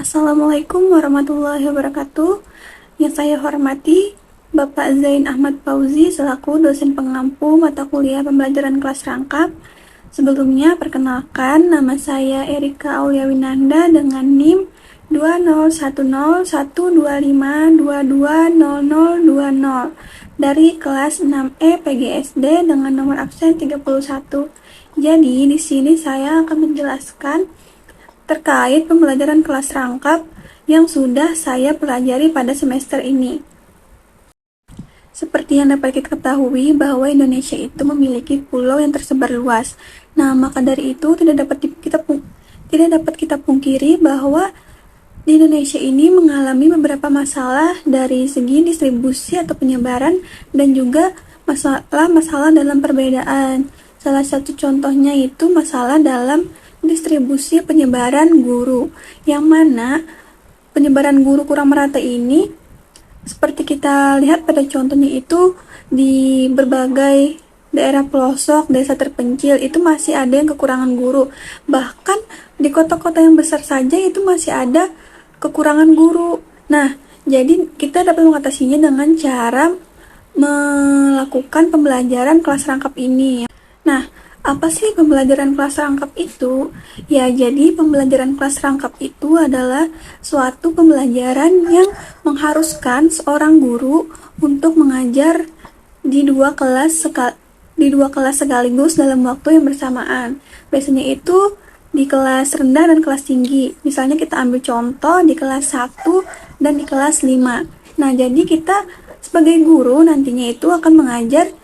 Assalamualaikum warahmatullahi wabarakatuh. Yang saya hormati Bapak Zain Ahmad Fauzi selaku dosen pengampu mata kuliah pembelajaran kelas rangkap. Sebelumnya perkenalkan, nama saya Erika Auliawinanda dengan NIM 20101225220020 dari kelas 6E PGSD dengan nomor absen 31. Jadi di sini saya akan menjelaskan terkait pembelajaran kelas rangkap yang sudah saya pelajari pada semester ini. Seperti yang dapat kita ketahui bahwa Indonesia itu memiliki pulau yang tersebar luas. Nah, maka dari itu tidak dapat kita pungkiri bahwa di Indonesia ini mengalami beberapa masalah dari segi distribusi atau penyebaran dan juga masalah dalam perbedaan. Salah satu contohnya itu masalah dalam distribusi penyebaran guru, yang mana penyebaran guru kurang merata ini seperti kita lihat pada contohnya itu di berbagai daerah pelosok, desa terpencil itu masih ada yang kekurangan guru. Bahkan di kota-kota yang besar saja itu masih ada kekurangan guru. Nah, jadi kita dapat mengatasinya dengan cara melakukan pembelajaran kelas rangkap ini. Nah, apa sih pembelajaran kelas rangkap itu? Ya, jadi pembelajaran kelas rangkap itu adalah suatu pembelajaran yang mengharuskan seorang guru untuk mengajar di dua kelas sekaligus dalam waktu yang bersamaan. Biasanya itu di kelas rendah dan kelas tinggi. Misalnya kita ambil contoh di kelas 1 dan di kelas 5. Nah, jadi kita sebagai guru nantinya itu akan mengajar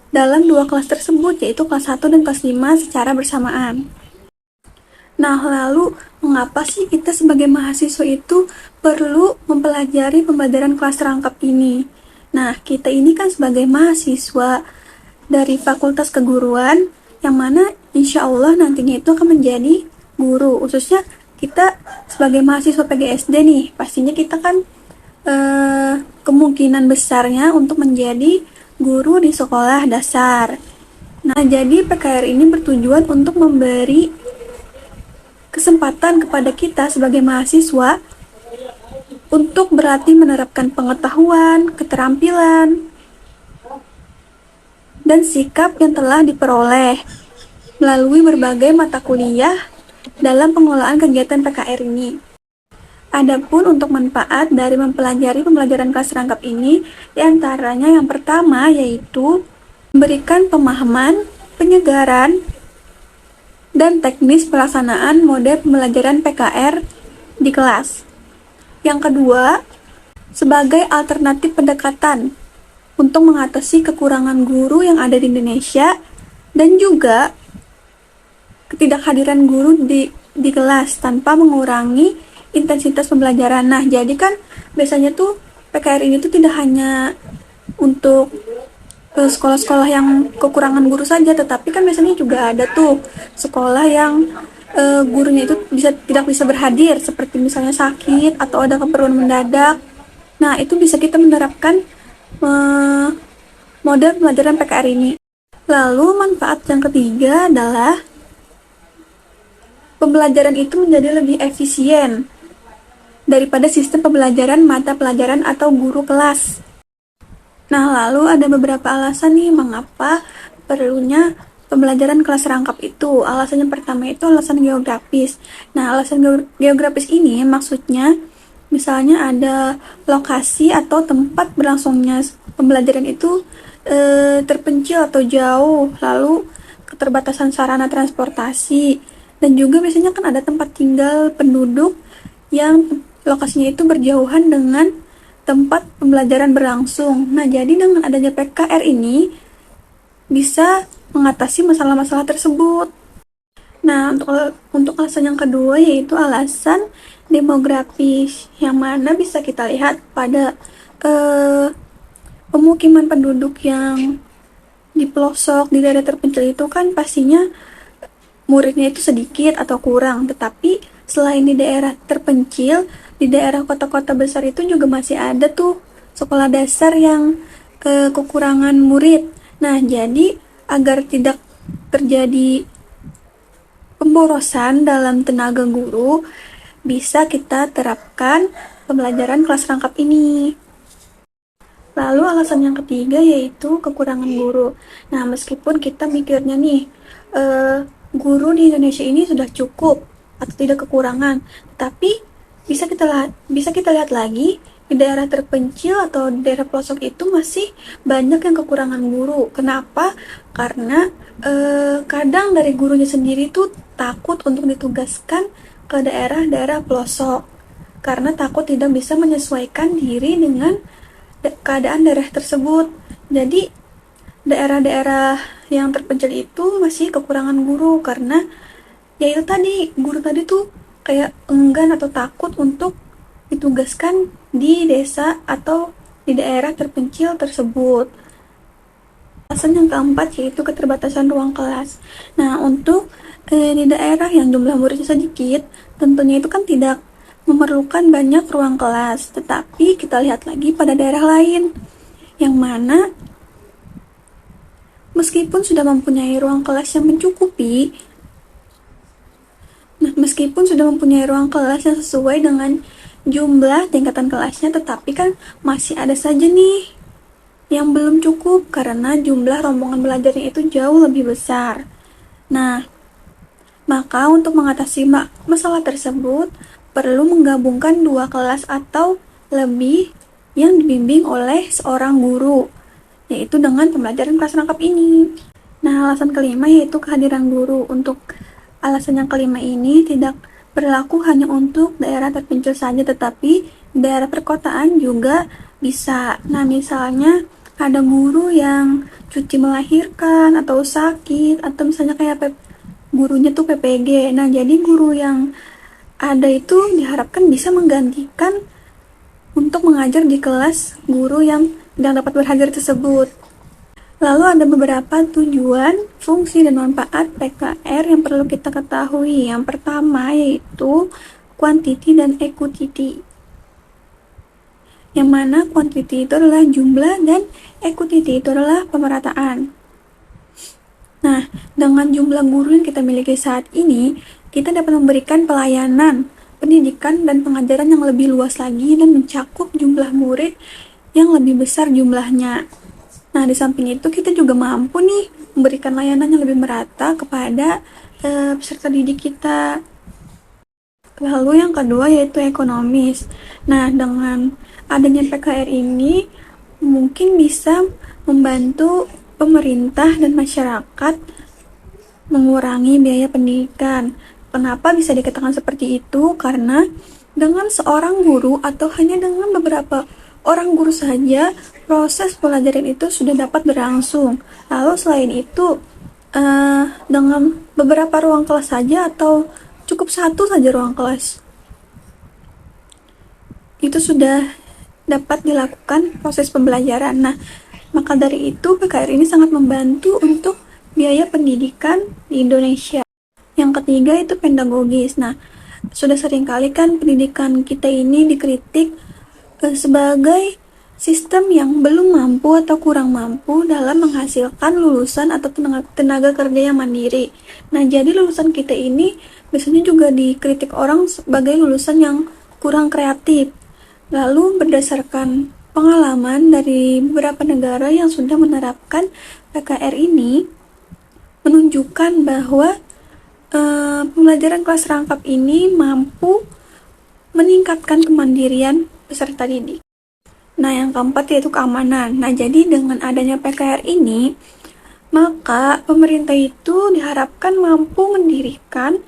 dalam dua kelas tersebut, yaitu kelas 1 dan kelas 5 secara bersamaan. Nah, lalu mengapa sih kita sebagai mahasiswa itu perlu mempelajari pembelajaran kelas rangkap ini? Nah, kita ini kan sebagai mahasiswa dari Fakultas Keguruan, yang mana insya Allah nantinya itu akan menjadi guru. Khususnya kita sebagai mahasiswa PGSD nih, pastinya kita kan kemungkinan besarnya untuk menjadi guru di sekolah dasar. Nah, jadi PKR ini bertujuan untuk memberi kesempatan kepada kita sebagai mahasiswa untuk berlatih menerapkan pengetahuan, keterampilan, dan sikap yang telah diperoleh melalui berbagai mata kuliah dalam pengelolaan kegiatan PKR ini. Adapun untuk manfaat dari mempelajari pembelajaran kelas rangkap ini, diantaranya yang pertama yaitu memberikan pemahaman, penyegaran, dan teknis pelaksanaan mode pembelajaran PKR di kelas. Yang kedua, sebagai alternatif pendekatan untuk mengatasi kekurangan guru yang ada di Indonesia dan juga ketidakhadiran guru di kelas tanpa mengurangi intensitas pembelajaran. Nah, jadi kan biasanya tuh PKR ini tuh tidak hanya untuk sekolah-sekolah yang kekurangan guru saja, tetapi kan biasanya juga ada tuh sekolah yang gurunya itu tidak bisa berhadir, seperti misalnya sakit atau ada keperluan mendadak. Nah, itu bisa kita menerapkan model pembelajaran PKR ini. Lalu manfaat yang ketiga adalah pembelajaran itu menjadi lebih efisien daripada sistem pembelajaran mata pelajaran atau guru kelas. Nah, lalu ada beberapa alasan nih mengapa perlunya pembelajaran kelas rangkap itu. Alasan yang pertama itu alasan geografis. Nah, alasan geografis ini maksudnya misalnya ada lokasi atau tempat berlangsungnya pembelajaran itu terpencil atau jauh, lalu keterbatasan sarana transportasi, dan juga biasanya kan ada tempat tinggal penduduk yang lokasinya itu berjauhan dengan tempat pembelajaran berlangsung. Nah, jadi dengan adanya PKR ini bisa mengatasi masalah-masalah tersebut. Nah, untuk alasan yang kedua yaitu alasan demografis, yang mana bisa kita lihat pada pemukiman penduduk yang di pelosok, di daerah terpencil itu kan pastinya muridnya itu sedikit atau kurang, tetapi selain di daerah terpencil, di daerah kota-kota besar itu juga masih ada tuh sekolah dasar yang kekurangan murid. Nah, jadi agar tidak terjadi pemborosan dalam tenaga guru, bisa kita terapkan pembelajaran kelas rangkap ini. Lalu alasan yang ketiga yaitu kekurangan guru. Nah, meskipun kita mikirnya nih, guru di Indonesia ini sudah cukup atau tidak kekurangan, tapi bisa kita lihat lagi di daerah terpencil atau di daerah pelosok itu masih banyak yang kekurangan guru. Kenapa? Karena kadang dari gurunya sendiri tuh takut untuk ditugaskan ke daerah-daerah pelosok karena takut tidak bisa menyesuaikan diri dengan keadaan daerah tersebut. Jadi daerah-daerah yang terpencil itu masih kekurangan guru karena ya itu tadi, guru tadi tuh kayak enggan atau takut untuk ditugaskan di desa atau di daerah terpencil tersebut. Alasan yang keempat yaitu keterbatasan ruang kelas. Nah, untuk di daerah yang jumlah muridnya sedikit, tentunya itu kan tidak memerlukan banyak ruang kelas. Tetapi kita lihat lagi pada daerah lain, yang mana meskipun sudah mempunyai ruang kelas yang mencukupi, meskipun sudah mempunyai ruang kelas yang sesuai dengan jumlah tingkatan kelasnya, tetapi kan masih ada saja nih yang belum cukup karena jumlah rombongan belajarnya itu jauh lebih besar. Nah, maka untuk mengatasi masalah tersebut, perlu menggabungkan dua kelas atau lebih yang dibimbing oleh seorang guru, yaitu dengan pembelajaran kelas rangkap ini. Nah, alasan kelima yaitu kehadiran guru. Untuk alasan yang kelima ini tidak berlaku hanya untuk daerah terpencil saja, tetapi daerah perkotaan juga bisa. Nah, misalnya ada guru yang cuti melahirkan atau sakit, atau misalnya kayak gurunya tuh PPG. Nah, jadi guru yang ada itu diharapkan bisa menggantikan untuk mengajar di kelas guru yang tidak dapat berhadir tersebut. Lalu ada beberapa tujuan, fungsi, dan manfaat PKR yang perlu kita ketahui. Yang pertama yaitu quantity dan equity. Yang mana quantity itu adalah jumlah dan equity itu adalah pemerataan. Nah, dengan jumlah guru yang kita miliki saat ini, kita dapat memberikan pelayanan, pendidikan, dan pengajaran yang lebih luas lagi dan mencakup jumlah murid yang lebih besar jumlahnya. Nah, di samping itu kita juga mampu nih memberikan layanan yang lebih merata kepada peserta didik kita. Lalu yang kedua yaitu ekonomis. Nah, dengan adanya PKR ini mungkin bisa membantu pemerintah dan masyarakat mengurangi biaya pendidikan. Kenapa bisa dikatakan seperti itu? Karena dengan seorang guru atau hanya dengan beberapa orang guru saja, proses pelajaran itu sudah dapat berlangsung. Lalu selain itu, dengan beberapa ruang kelas saja atau cukup satu saja ruang kelas, itu sudah dapat dilakukan proses pembelajaran. Nah, maka dari itu PKR ini sangat membantu untuk biaya pendidikan di Indonesia. Yang ketiga itu pedagogis. Nah, sudah sering kali kan pendidikan kita ini dikritik sebagai sistem yang belum mampu atau kurang mampu dalam menghasilkan lulusan atau tenaga kerja yang mandiri. Nah, jadi lulusan kita ini biasanya juga dikritik orang sebagai lulusan yang kurang kreatif. Lalu berdasarkan pengalaman dari beberapa negara yang sudah menerapkan PKR ini menunjukkan bahwa pembelajaran kelas rangkap ini mampu meningkatkan kemandirian peserta didik. Nah, yang keempat yaitu keamanan. Nah, jadi dengan adanya PKR ini, maka pemerintah itu diharapkan mampu mendirikan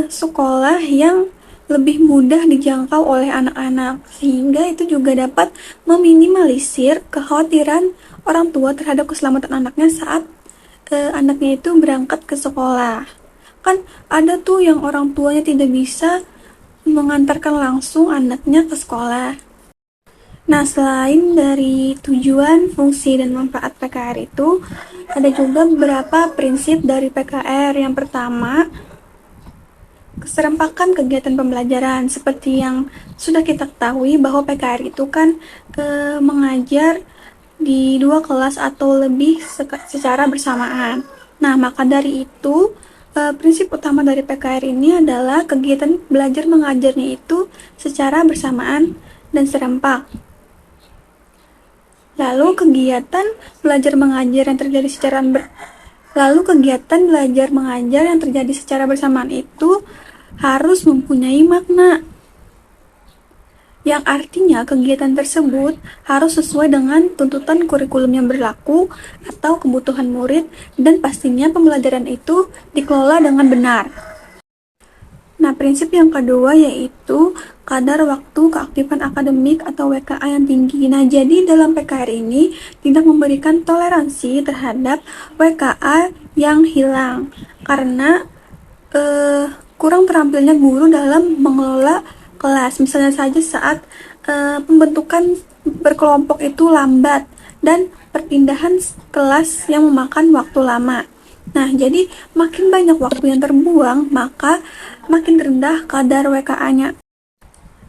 sekolah yang lebih mudah dijangkau oleh anak-anak, sehingga itu juga dapat meminimalisir kekhawatiran orang tua terhadap keselamatan anaknya saat anaknya itu berangkat ke sekolah. Kan ada tuh yang orang tuanya tidak bisa mengantarkan langsung anaknya ke sekolah. Nah, selain dari tujuan, fungsi, dan manfaat PKR itu, ada juga beberapa prinsip dari PKR. Yang pertama, keserempakan kegiatan pembelajaran. Seperti yang sudah kita ketahui bahwa PKR itu kan mengajar di dua kelas atau lebih secara bersamaan. Nah, maka dari itu Prinsip utama dari PKR ini adalah kegiatan belajar mengajarnya itu secara bersamaan dan serempak. Lalu kegiatan belajar mengajar yang terjadi secara bersamaan itu harus mempunyai makna, yang artinya kegiatan tersebut harus sesuai dengan tuntutan kurikulum yang berlaku atau kebutuhan murid, dan pastinya pembelajaran itu dikelola dengan benar. Nah, prinsip yang kedua yaitu kadar waktu keaktifan akademik atau WKA yang tinggi. Nah, jadi dalam PKR ini tidak memberikan toleransi terhadap WKA yang hilang karena kurang terampilnya guru dalam mengelola kelas. Misalnya saja saat pembentukan berkelompok itu lambat dan perpindahan kelas yang memakan waktu lama. Nah, jadi makin banyak waktu yang terbuang, maka makin rendah kadar WKA-nya.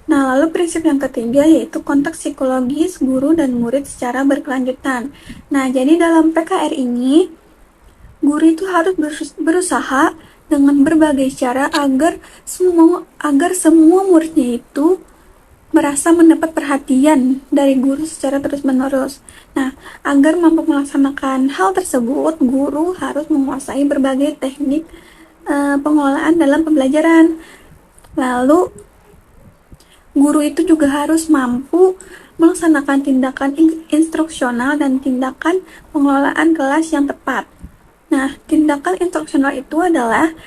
Nah, lalu prinsip yang ketiga yaitu kontak psikologis guru dan murid secara berkelanjutan. Nah, jadi dalam PKR ini, guru itu harus berusaha dengan berbagai cara agar semua muridnya itu merasa mendapat perhatian dari guru secara terus-menerus. Nah, agar mampu melaksanakan hal tersebut, guru harus menguasai berbagai teknik pengelolaan dalam pembelajaran. Lalu, guru itu juga harus mampu melaksanakan tindakan instruksional dan tindakan pengelolaan kelas yang tepat. Nah, tindakan instruksional itu adalah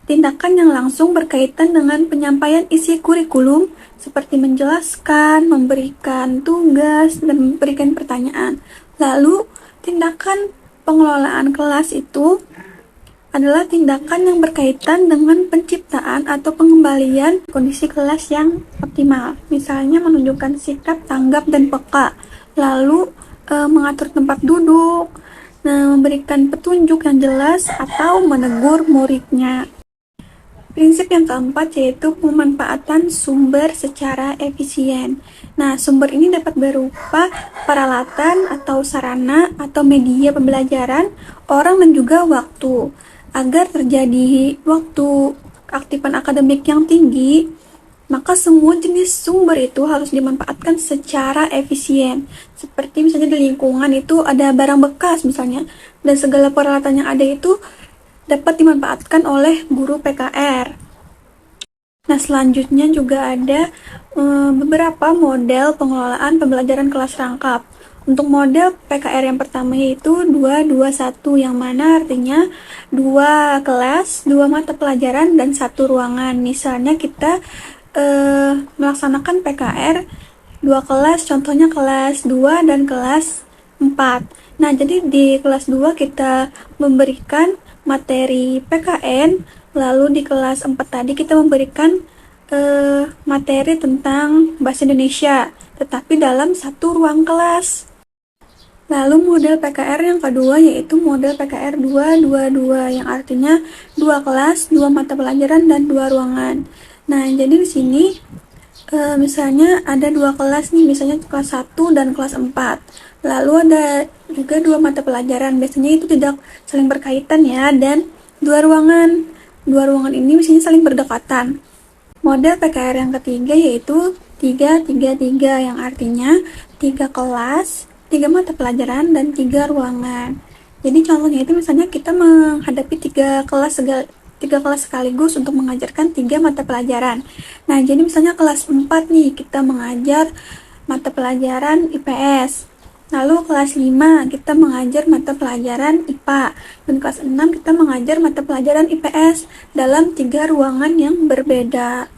tindakan yang langsung berkaitan dengan penyampaian isi kurikulum seperti menjelaskan, memberikan tugas, dan memberikan pertanyaan. Lalu, tindakan pengelolaan kelas itu adalah tindakan yang berkaitan dengan penciptaan atau pengembalian kondisi kelas yang optimal. Misalnya menunjukkan sikap tanggap dan peka, lalu mengatur tempat duduk, memberikan petunjuk yang jelas, atau menegur muridnya. Prinsip yang keempat yaitu pemanfaatan sumber secara efisien. Nah, sumber ini dapat berupa peralatan atau sarana atau media pembelajaran, orang, dan juga waktu. Agar terjadi waktu keaktifan akademik yang tinggi, maka semua jenis sumber itu harus dimanfaatkan secara efisien. Seperti misalnya di lingkungan itu ada barang bekas misalnya, dan segala peralatan yang ada itu dapat dimanfaatkan oleh guru PKR. Nah, selanjutnya juga ada beberapa model pengelolaan pembelajaran kelas rangkap. Untuk model PKR yang pertama yaitu 2-2-1, yang mana artinya 2 kelas, 2 mata pelajaran, dan 1 ruangan. Misalnya kita melaksanakan PKR 2 kelas, contohnya kelas 2 dan kelas 4. Nah, jadi di kelas 2 kita memberikan materi PKN, lalu di kelas 4 tadi kita memberikan materi tentang bahasa Indonesia, tetapi dalam 1 ruang kelas. Lalu model PKR yang kedua yaitu model PKR 2-2-2, yang artinya 2 kelas, 2 mata pelajaran, dan 2 ruangan. Nah, jadi di sini misalnya ada 2 kelas nih, misalnya kelas 1 dan kelas 4. Lalu ada juga 2 mata pelajaran, biasanya itu tidak saling berkaitan ya, dan 2 ruangan. 2 ruangan ini misalnya saling berdekatan. Model PKR yang ketiga yaitu 3-3-3, yang artinya 3 kelas, 3 mata pelajaran, dan 3 ruangan. Jadi contohnya itu misalnya kita menghadapi 3 kelas sekaligus untuk mengajarkan 3 mata pelajaran. Nah, jadi misalnya kelas 4 nih, kita mengajar mata pelajaran IPS. Lalu kelas 5 kita mengajar mata pelajaran IPA. Dan kelas 6 kita mengajar mata pelajaran IPS dalam 3 ruangan yang berbeda.